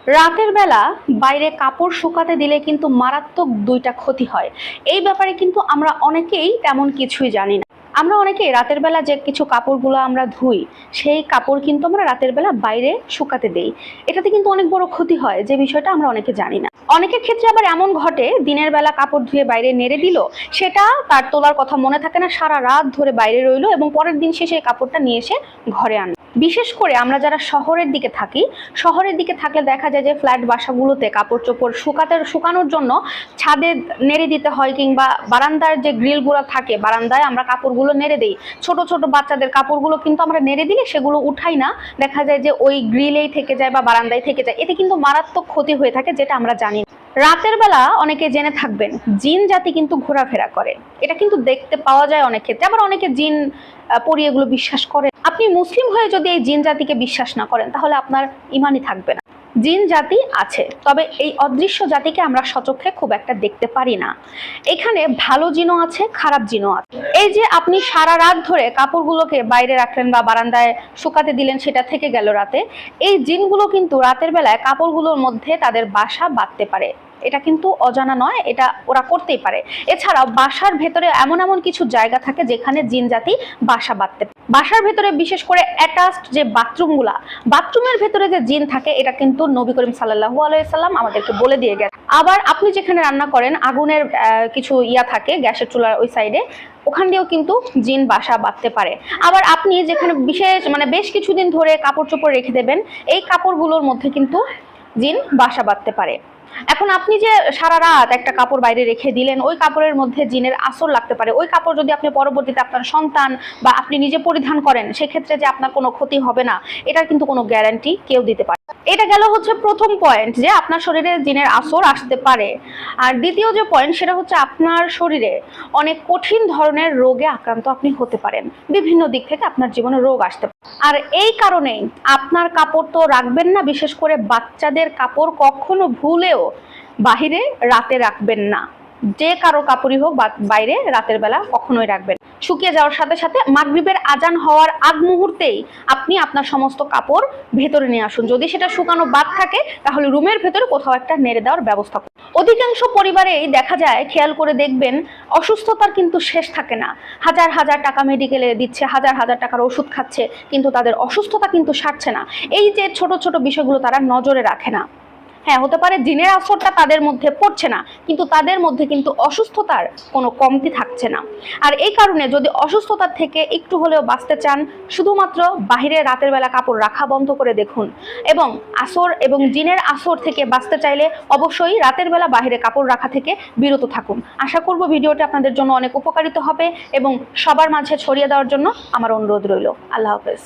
রাতের বেলা বাইরে কাপড় শুকাতে দিলে কিন্তু মারাত্মক দুইটা ক্ষতি হয়। এই ব্যাপারে কিন্তু আমরা অনেকেই তেমন কিছুই জানি না। আমরা অনেকেই রাতের বেলা যে কিছু কাপড়গুলো আমরা ধুই, সেই কাপড় কিন্তু আমরা রাতের বেলা বাইরে শুকাতে দেই। এটাতে কিন্তু অনেক বড় ক্ষতি হয়, যে বিষয়টা আমরা অনেকে জানি না। অনেকের ক্ষেত্রে আবার এমন ঘটে, দিনের বেলা কাপড় ধুয়ে বাইরে নেড়ে দিল, সেটা তার তোলার কথা মনে থাকে না, সারা রাত ধরে বাইরে রইলো এবং পরের দিন সে সেই কাপড়টা নিয়ে এসে ঘরে আনলো। বিশেষ করে আমরা যারা শহরের দিকে থাকি, শহরের দিকে থাকলে দেখা যায় যে ফ্ল্যাট বাসাগুলোতে কাপড় চোপড় শুকানোর জন্য ছাদে নেড়ে দিতে হয়, কিংবা বারান্দার যে গ্রিলগুলো থাকে, বারান্দায় আমরা কাপড়গুলো নেড়ে দিই। ছোট ছোট বাচ্চাদের কাপড়গুলো কিন্তু আমরা নেড়ে দিলে সেগুলো উঠাই না, দেখা যায় যে ওই গ্রিলেই থেকে যায় বা বারান্দায় থেকে যায়। এতে কিন্তু মারাত্মক ক্ষতি হয়ে থাকে, যেটা আমরা জানি না। রাতের বেলা অনেকে জেনে থাকবেন, জিন জাতি কিন্তু ঘোরাফেরা করে। এটা কিন্তু দেখতে পাওয়া যায় অনেক ক্ষেত্রে। আবার অনেকে জিন পরি এগুলো বিশ্বাস করে। আপনি মুসলিম হয়ে যদি এই জিন জাতিকে বিশ্বাস না করেন, তাহলে আপনার ইমানই থাকবে না। জিন জাতি আছে, তবে এই অদৃশ্য জাতিকে আমরা সচক্ষে খুব একটা দেখতে পারি না। এখানে ভালো জিনও আছে, খারাপ জিনও আছে। এই যে আপনি সারা রাত ধরে কাপড়গুলোকে বাইরে রাখলেন বা বারান্দায় শুকাতে দিলেন, সেটা থেকে গেল রাতে, এই জিনগুলো কিন্তু রাতের বেলায় কাপড়গুলোর মধ্যে তাদের বাসা বাঁধতে পারে। এটা কিন্তু অজানা নয়, এটা ওরা করতেই পারে। এছাড়াও বাসার ভেতরে এমন এমন কিছু জায়গা থাকে যেখানে জিন জাতি বাসা বাঁধতে পারে। বাসার ভেতরে বিশেষ করে অ্যাটাচড যে বাথরুমগুলা, বাথরুমের ভেতরে যে জিন থাকে, এটা কিন্তু নবী করিম সাল্লাল্লাহু আলাইহি সাল্লাম আমাদেরকে বলে দিয়ে গেছে। আবার আপনি যেখানে রান্না করেন, আগুনের কিছু থাকে গ্যাসের চুলার ওই সাইডে, ওখান দিয়েও কিন্তু জিন বাসা বাঁধতে পারে। আবার আপনি যেখানে বেশ কিছুদিন ধরে কাপড় চোপড় রেখে দেবেন, এই কাপড়গুলোর মধ্যে কিন্তু জিন বাসা বাঁধতে পারে। এখন আপনি যে সারা রাত একটা কাপড় বাইরে রেখে দিলেন, ওই কাপড়ের মধ্যে জিনের আসর লাগতে পারে। ওই কাপড় যদি আপনি পরবর্তীতে আপনার সন্তান বা আপনি নিজে পরিধান করেন, সেক্ষেত্রে যে আপনার কোনো ক্ষতি হবে না, এটার কিন্তু কোনো গ্যারান্টি কেউ দিতে পারে। এটা গেল হচ্ছে প্রথম পয়েন্ট, যে আপনার শরীরে জিনের আসর আসতে পারে। আর দ্বিতীয় যে পয়েন্ট, সেটা হচ্ছে আপনার শরীরে অনেক কঠিন ধরনের রোগে আক্রান্ত আপনি হতে পারেন। বিভিন্ন দিক থেকে আপনার জীবনে রোগ আসতে পারে। আর এই কারণেই আপনার কাপড় তো রাখবেন না, বিশেষ করে বাচ্চাদের কাপড় কখনো ভুলেও বাহিরে রাতে রাখবেন না। যে কারো কাপড়ই হোক বাইরে রাতের বেলা কখনোই রাখবেন। শুকিয়ে যাওয়ার সাথে সাথে মাগরিবের আজান হওয়ার আগ মুহূর্তেই আপনি আপনার সমস্ত কাপড় ভেতরে নিয়ে আসুন। যদি সেটা শুকানো বাদ থাকে, তাহলে রুমের ভেতরে কোথাও একটা নেড়ে দেওয়ার ব্যবস্থা করুন। অধিকাংশ পরিবারেই দেখা যায়, খেয়াল করে দেখবেন, অসুস্থতার কিন্তু শেষ থাকে না। হাজার হাজার টাকা মেডিকেলে দিচ্ছে, হাজার হাজার টাকার ওষুধ খাচ্ছে, কিন্তু তাদের অসুস্থতা কিন্তু সারছে না। এই যে ছোট ছোট বিষয়গুলো তারা নজরে রাখে না। হ্যাঁ, হতে পারে জিনের আসরটা তাদের মধ্যে পড়ছে না, কিন্তু তাদের মধ্যে কিন্তু অসুস্থতার কোনো কমতি থাকছে না। আর এই কারণে যদি অসুস্থতার থেকে একটু হলেও বাঁচতে চান, শুধুমাত্র বাহিরে রাতের বেলা কাপড় রাখা বন্ধ করে দেখুন। এবং আসর এবং জিনের আসর থেকে বাঁচতে চাইলে অবশ্যই রাতের বেলা বাহিরে কাপড় রাখা থেকে বিরত থাকুন। আশা করব ভিডিওটি আপনাদের জন্য অনেক উপকারিত হবে এবং সবার মাঝে ছড়িয়ে দেওয়ার জন্য আমার অনুরোধ রইল। আল্লাহ হাফেজ।